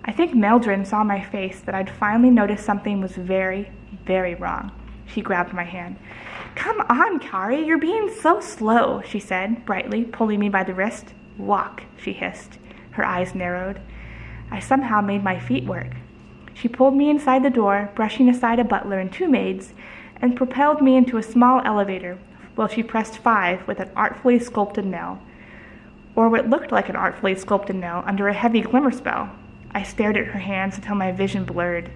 I think Mildred saw my face that I'd finally noticed something was very, very wrong. She grabbed my hand. "Come on, Kari, you're being so slow," she said, brightly, pulling me by the wrist. "Walk," she hissed. Her eyes narrowed. I somehow made my feet work. She pulled me inside the door, brushing aside a butler and 2 maids, and propelled me into a small elevator, while she pressed 5 with an artfully sculpted nail. Or what looked like an artfully sculpted nail under a heavy glimmer spell. I stared at her hands until my vision blurred.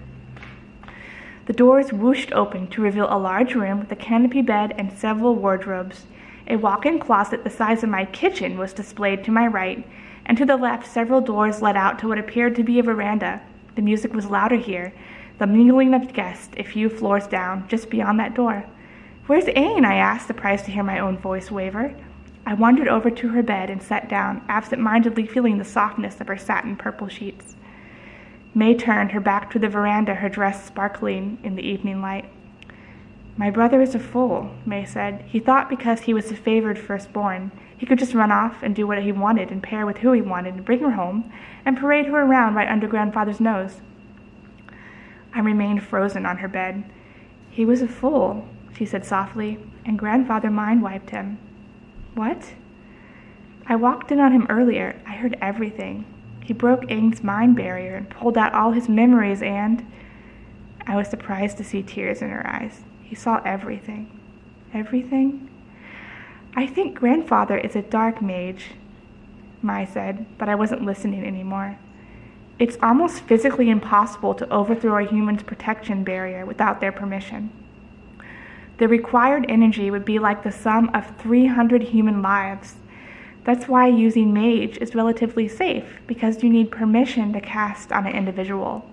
The doors whooshed open to reveal a large room with a canopy bed and several wardrobes. A walk-in closet the size of my kitchen was displayed to my right, and to the left several doors led out to what appeared to be a veranda. The music was louder here, the mingling of guests a few floors down, just beyond that door. "Where's Ain?" I asked, surprised to hear my own voice waver. I wandered over to her bed and sat down, absent-mindedly feeling the softness of her satin purple sheets. May turned, her back to the veranda, her dress sparkling in the evening light. "My brother is a fool," May said. "He thought because he was the favored firstborn, he could just run off and do what he wanted and pair with who he wanted and bring her home and parade her around right under Grandfather's nose." I remained frozen on her bed. "He was a fool," she said softly, "and Grandfather mind-wiped him." "What?" "I walked in on him earlier. I heard everything. He broke Ain's mind barrier and pulled out all his memories and—" I was surprised to see tears in her eyes. "He saw everything." "Everything?" "I think Grandfather is a dark mage," Mai said, but I wasn't listening anymore. "It's almost physically impossible to overthrow a human's protection barrier without their permission. The required energy would be like the sum of 300 human lives. That's why using mage is relatively safe, because you need permission to cast on an individual.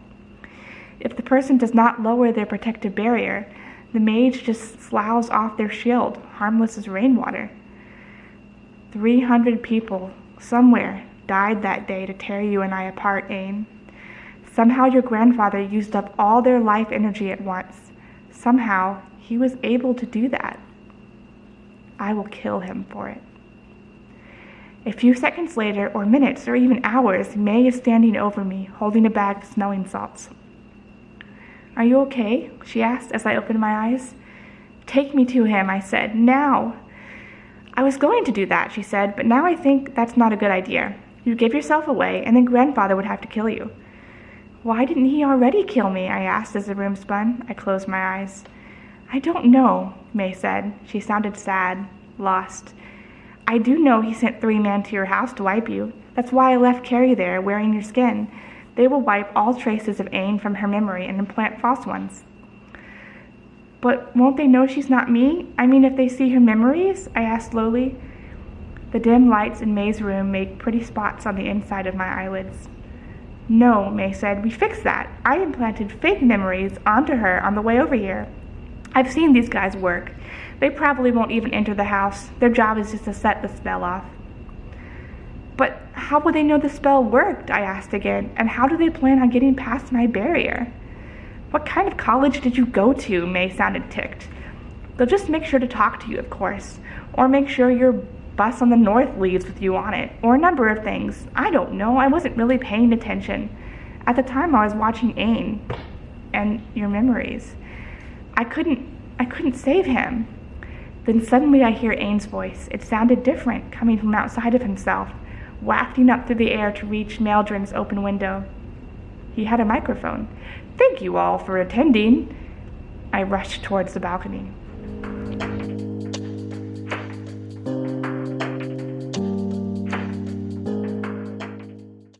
If the person does not lower their protective barrier, the mage just sloughs off their shield, harmless as rainwater. 300 people, somewhere, died that day to tear you and I apart, Ain. Somehow your grandfather used up all their life energy at once. Somehow he was able to do that. I will kill him for it." A few seconds later, or minutes, or even hours, May is standing over me, holding a bag of smelling salts. "Are you okay?" she asked as I opened my eyes. "Take me to him," I said. "Now!" "I was going to do that," she said, "but now I think that's not a good idea. You give yourself away, and then Grandfather would have to kill you." "Why didn't he already kill me?" I asked as the room spun. I closed my eyes. "I don't know," May said. She sounded sad, lost. "I do know he sent 3 men to your house to wipe you. That's why I left Carrie there, wearing your skin. They will wipe all traces of Ain from her memory and implant false ones." "But won't they know she's not me? I mean, if they see her memories?" I asked slowly. The dim lights in May's room made pretty spots on the inside of my eyelids. "No," May said, "we fixed that. I implanted fake memories onto her on the way over here. I've seen these guys work. They probably won't even enter the house. Their job is just to set the spell off." "But how would they know the spell worked?" I asked again, "and how do they plan on getting past my barrier?" "What kind of college did you go to?" May sounded ticked. "They'll just make sure to talk to you, of course, or make sure your bus on the north leaves with you on it, or a number of things. I don't know. I wasn't really paying attention. At the time I was watching Ain and your memories. I couldn't save him." Then suddenly I hear Ain's voice. It sounded different, coming from outside of himself, wafting up through the air to reach Maldron's open window. He had a microphone. "Thank you all for attending." I rushed towards the balcony.